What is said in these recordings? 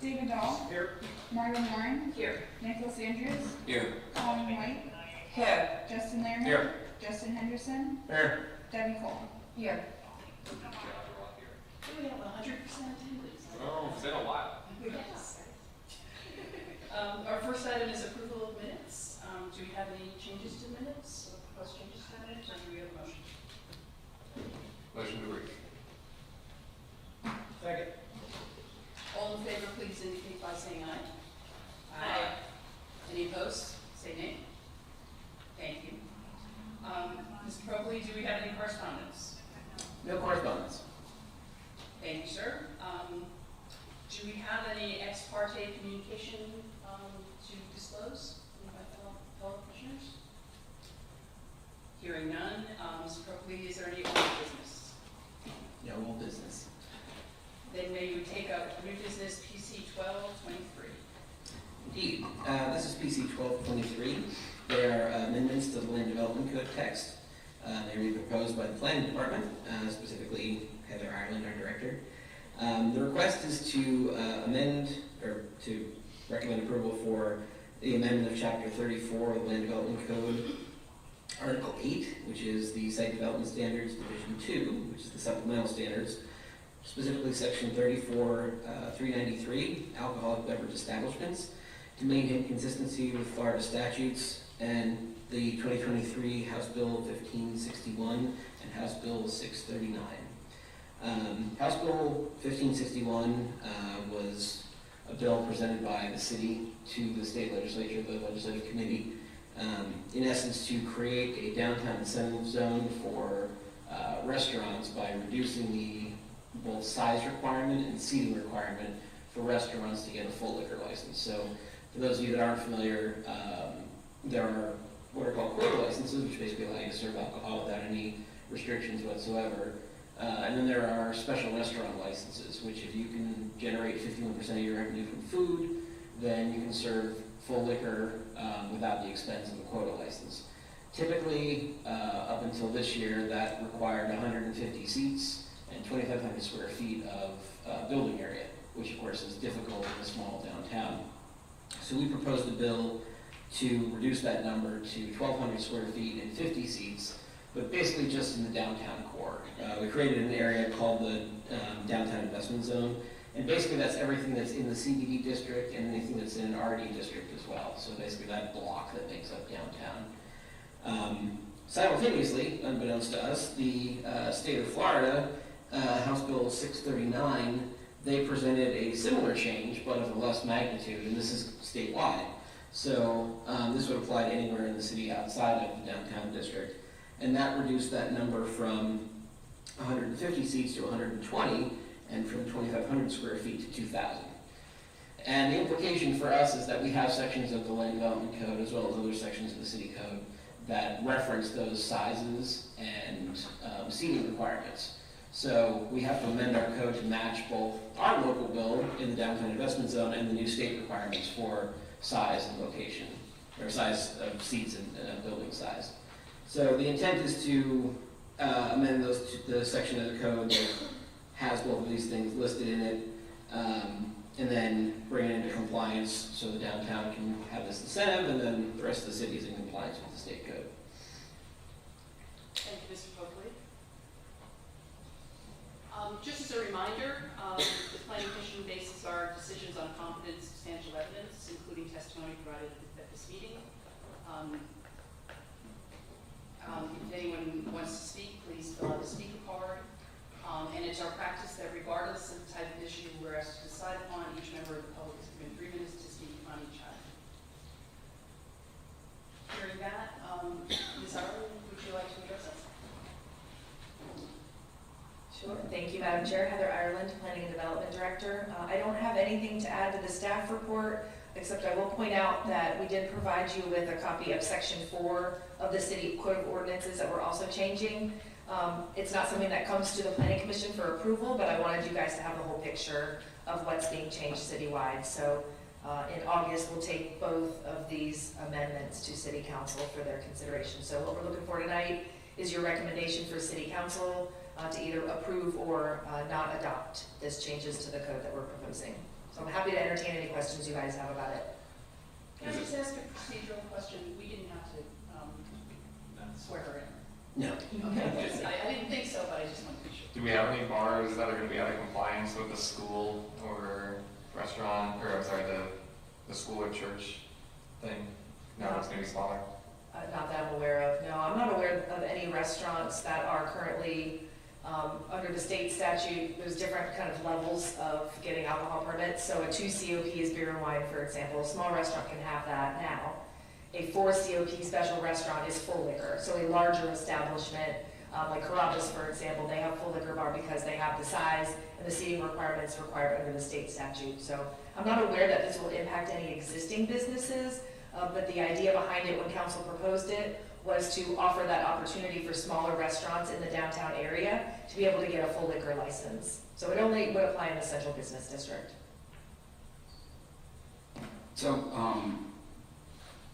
Stephen Dahl. Here. Marvin Warren. Here. Nicholas Andrews. Here. Colin White. Here. Justin Larimer. Here. Justin Henderson. Here. Debbie Cole. Here. Do we have 100% attendance? Oh, it's been a while. Yes. Our first item is approval of minutes. Do we have any changes to minutes, or proposed changes to minutes, or do we have a motion? Motion to read. Second. All in favor, please indicate by saying aye. Aye. Any opposed? Say nay. Thank you. Mr. Copley, do we have any correspondence? No correspondence. Thank you, sir. Do we have any ex parte communication to disclose from my fellow commissioners? Hearing none, Mr. Copley, is there any old business? No old business. Then may we take up new business PC 1223? Indeed. This is PC 1223. They are amendments to the Land Development Code text. They were proposed by the Planning Department, specifically Heather Ireland, our director. The request is to amend, or to recommend approval for the amendment of Chapter 34 of the Land Development Code, Article 8, which is the Site Development Standards, Division 2, which is the supplemental standards, specifically Section 34-393, alcoholic beverage establishments, to maintain consistency with Florida statutes and the 2023 House Bill 1561 and House Bill 639. House Bill 1561 was a bill presented by the city to the state legislature, the legislative committee, in essence to create a downtown incentive zone for restaurants by reducing the both size requirement and seating requirement for restaurants to get a full liquor license. So for those of you that aren't familiar, there are what are called quota licenses, which basically allow you to serve alcohol without any restrictions whatsoever. And then there are special restaurant licenses, which if you can generate 51% of your revenue from food, then you can serve full liquor without the expense of a quota license. Typically, up until this year, that required 150 seats and 2,500 square feet of building area, which of course is difficult in a small downtown. So we proposed a bill to reduce that number to 1,200 square feet and 50 seats, but basically just in the downtown core. We created an area called the Downtown Investment Zone, and basically that's everything that's in the CBD district and anything that's in an RD district as well. So basically that block that makes up downtown. Simultaneously, unbeknownst to us, the state of Florida, House Bill 639, they presented a similar change, but of a less magnitude, and this is statewide. So this would apply to anywhere in the city outside of the downtown district. And that reduced that number from 150 seats to 120, and from 2,500 square feet to 2,000. And the implication for us is that we have sections of the Land Development Code, as well as other sections of the City Code, that reference those sizes and seating requirements. So we have to amend our code to match both our local bill in the Downtown Investment Zone and the new state requirements for size and location, or size of seats and building size. So the intent is to amend the section of the code that has both of these things listed in it, and then bring it into compliance so the downtown can have this incentive, and then the rest of the city is in compliance with the state code. Thank you, Mr. Copley. Just as a reminder, the Planning Commission bases our decisions on competent, substantial evidence, including testimony provided at this meeting. If anyone wants to speak, please fill out a speaker card. And it's our practice that regardless of the type of issue we're asked to decide upon, each member of the public is given 3 minutes to speak on each item. Hearing that, Ms. Ireland, would you like to address us? Sure. Thank you, Madam Chair. Heather Ireland, Planning and Development Director. I don't have anything to add to the staff report, except I will point out that we did provide you with a copy of Section 4 of the City Code of Ordinances that we're also changing. It's not something that comes to the Planning Commission for approval, but I wanted you guys to have the whole picture of what's being changed citywide. So in August, we'll take both of these amendments to City Council for their consideration. So what we're looking for tonight is your recommendation for City Council to either approve or not adopt this changes to the code that we're proposing. So I'm happy to entertain any questions you guys have about it. Can I just ask a procedural question? We didn't have to swear her in. No. Okay, I didn't think so, but I just wanted to be sure. Do we have any bars that are gonna be out of compliance with the school or restaurant, or I'm sorry, the school or church thing? No, it's gonna be smaller. Not that I'm aware of, no. I'm not aware of any restaurants that are currently, under the state statute, there's different kind of levels of getting alcohol permits. So a 2 COP is beer and wine, for example. A small restaurant can have that now. A 4 COP special restaurant is full liquor. So a larger establishment, like Carrabba's, for example, they have full liquor bar because they have the size and the seating requirements required under the state statute. So I'm not aware that this will impact any existing businesses, but the idea behind it when council proposed it was to offer that opportunity for smaller restaurants in the downtown area to be able to get a full liquor license. So it only would apply in the central business district. So,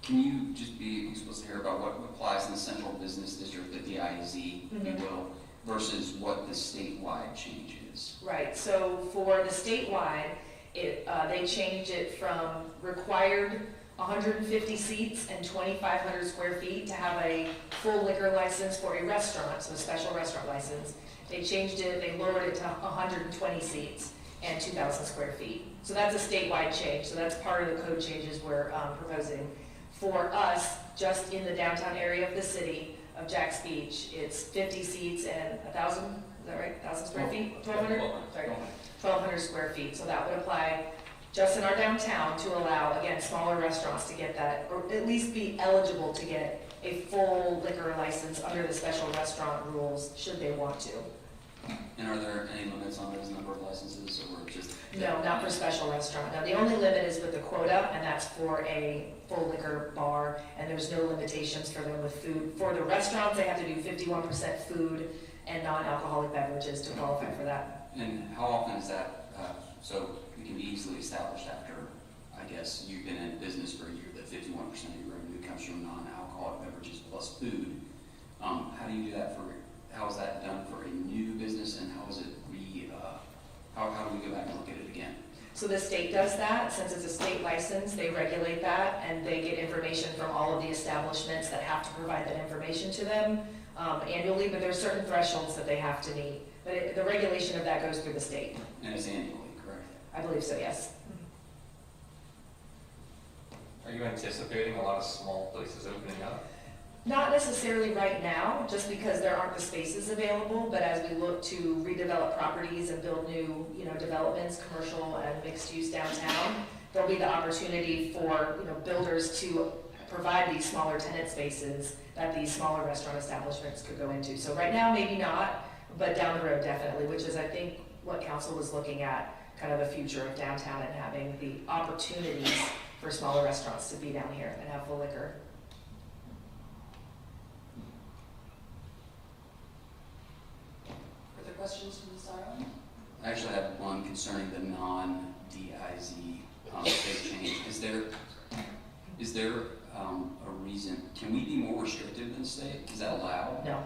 can you just be explicit here about what applies in the central business district, the DIZ, if you will, versus what the statewide change is? Right, so for the statewide, they changed it from required 150 seats and 2,500 square feet to have a full liquor license for a restaurant, so a special restaurant license. They changed it, they lowered it to 120 seats and 2,000 square feet. So that's a statewide change, so that's part of the code changes we're proposing. For us, just in the downtown area of the city of Jack's Beach, it's 50 seats and 1,000, is that right? 1,000 square feet? 1,200? Sorry, 1,200 square feet. So that would apply just in our downtown to allow, again, smaller restaurants to get that, or at least be eligible to get a full liquor license under the special restaurant rules, should they want to. And are there any limits on those number of licenses, or just? No, not for special restaurant. Now, the only limit is with the quota, and that's for a full liquor bar, and there's no limitations for them with food. For the restaurants, they have to do 51% food and non-alcoholic beverages to qualify for that. And how often is that, so it can be easily established after, I guess, you've been in business for a year, that 51% of your revenue comes from non-alcoholic beverages plus food. How do you do that how is that done for a new business, and how is it how do we go back and look at it again? So the state does that. Since it's a state license, they regulate that, and they get information from all of the establishments that have to provide that information to them annually, but there's certain thresholds that they have to meet. But the regulation of that goes through the state. And it's annually, correct? I believe so, yes. Are you anticipating a lot of small places opening up? Not necessarily right now, just because there aren't the spaces available, but as we look to redevelop properties and build new, developments, commercial and mixed use downtown, there'll be the opportunity for, builders to provide these smaller tenant spaces that these smaller restaurant establishments could go into. So right now, maybe not, but down the road, definitely, which is, I think, what council was looking at, kind of the future of downtown and having the opportunities for smaller restaurants to be down here and have full liquor. Further questions from Ms. Ireland? I actually have one concerning the non-DIZ state change. Is there a reason, can we be more restrictive than state? Is that allowed? No.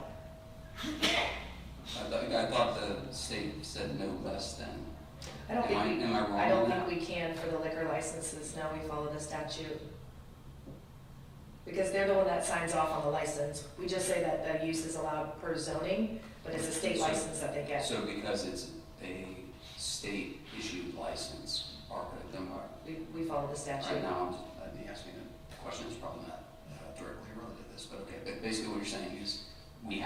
I thought the state said no less than. Am I wrong? I don't think we can for the liquor licenses, no, we follow the statute. Because they're the one that signs off on the license. We just say that the use is allowed per zoning, but it's a state license that they get. So because it's a state issued license, We follow the statute. right now, I'd be asking a question that's probably not directly related to this, but okay. But basically what you're saying is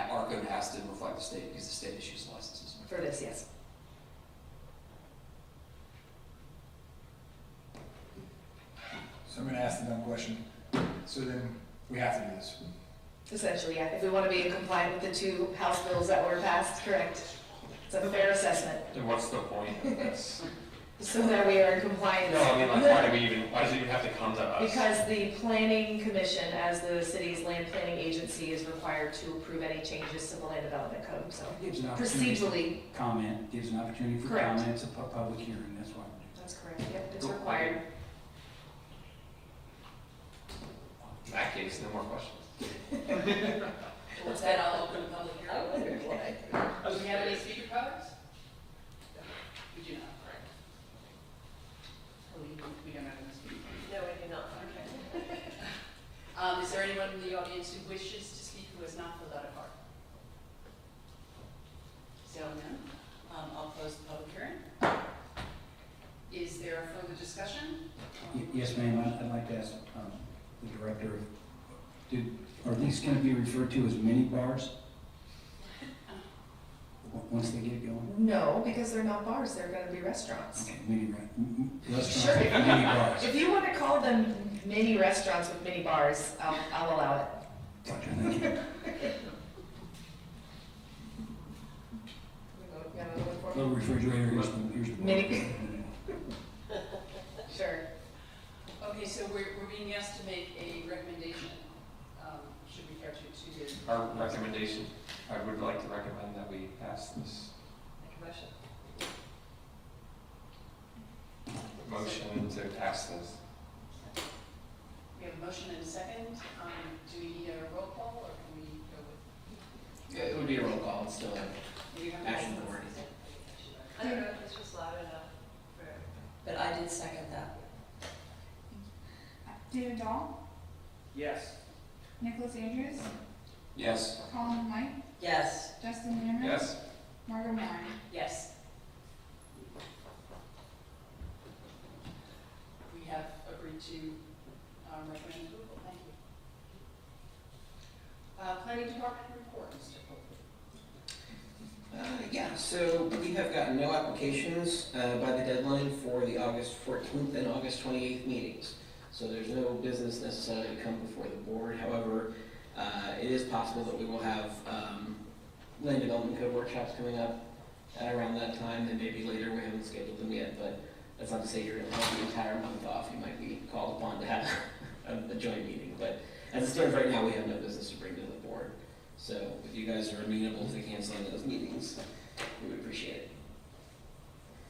our code has to reflect the state because the state issues the licenses. For this, yes. So I'm gonna ask the dumb question. So then we have to do this. Essentially, yeah. If we want to be compliant with the 2 House bills that were passed, correct. It's a fair assessment. Then what's the point of this? So that we are in compliance. No, I mean, like, why does it even have to come to us? Because the planning commission, as the city's land planning agency, is required to approve any changes to the land development code, so Gives an opportunity for procedurally, comment, gives an opportunity for Correct. comments, a public hearing, that's why. that's correct, yep, it's required. In that case, no more questions. With that, I'll open the public hearing. Do we have any speaker cards? We do not, correct. audience who wishes to speak who has not filled out a card? So none. I'll close the public hearing. Is there further discussion? Yes, ma'am, I'd like to ask the director, are these going to be referred to as mini bars? Once they get going? No, because they're not bars, they're gonna be restaurants. Okay, restaurants Sure. and mini bars. If you wanna call them mini restaurants with mini bars, I'll allow it. Gotcha, thank you. You got another one for me? Little refrigerator, here's the. Mini. Sure. Okay, so we're being asked to make a recommendation. Should we care to the Our recommendation, I would like to recommend that we pass this motion? motion to pass this. We have a motion and a second. Do we need a roll call, or can we go with? It would be a roll call, it's still Do you have action board. I don't know if this was loud enough, but I did second that. David Dahl, Yes. Nicholas Andrews, Yes. Colin White, Yes. Justin Linamer. Yes. Margot Moran. Yes. We have agreed to recommend approval. Thank you. Planning Department report, Mr. Copeland. Yeah, so we have gotten no applications by the deadline for the August 14th and August 28th meetings. So there's no business necessarily to come before the board. However, it is possible that we will have land development code workshops coming up at around that time, and maybe later. We haven't scheduled them yet, but that's not to say you're going to have the entire month off. You might be called upon to have a joint meeting. But as it stands right now, we have no business to bring to the board. So if you guys are amenable to canceling those meetings, we would appreciate it.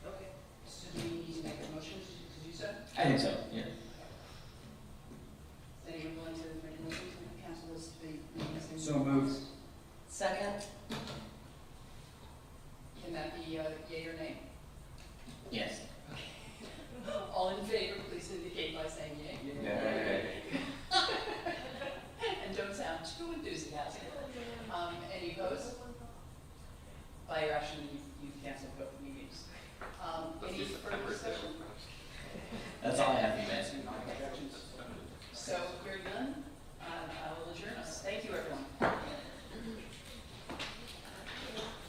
Okay. So do we need to make a motion to do so? I think so, yeah. Is anyone willing to make a motion to cancel this, the meetings? in- So moved. Second? Can that be yea or nay? Yes. All in favor, please indicate by saying yea. Yay. And don't sound too enthusiastic. Any opposed? By your action,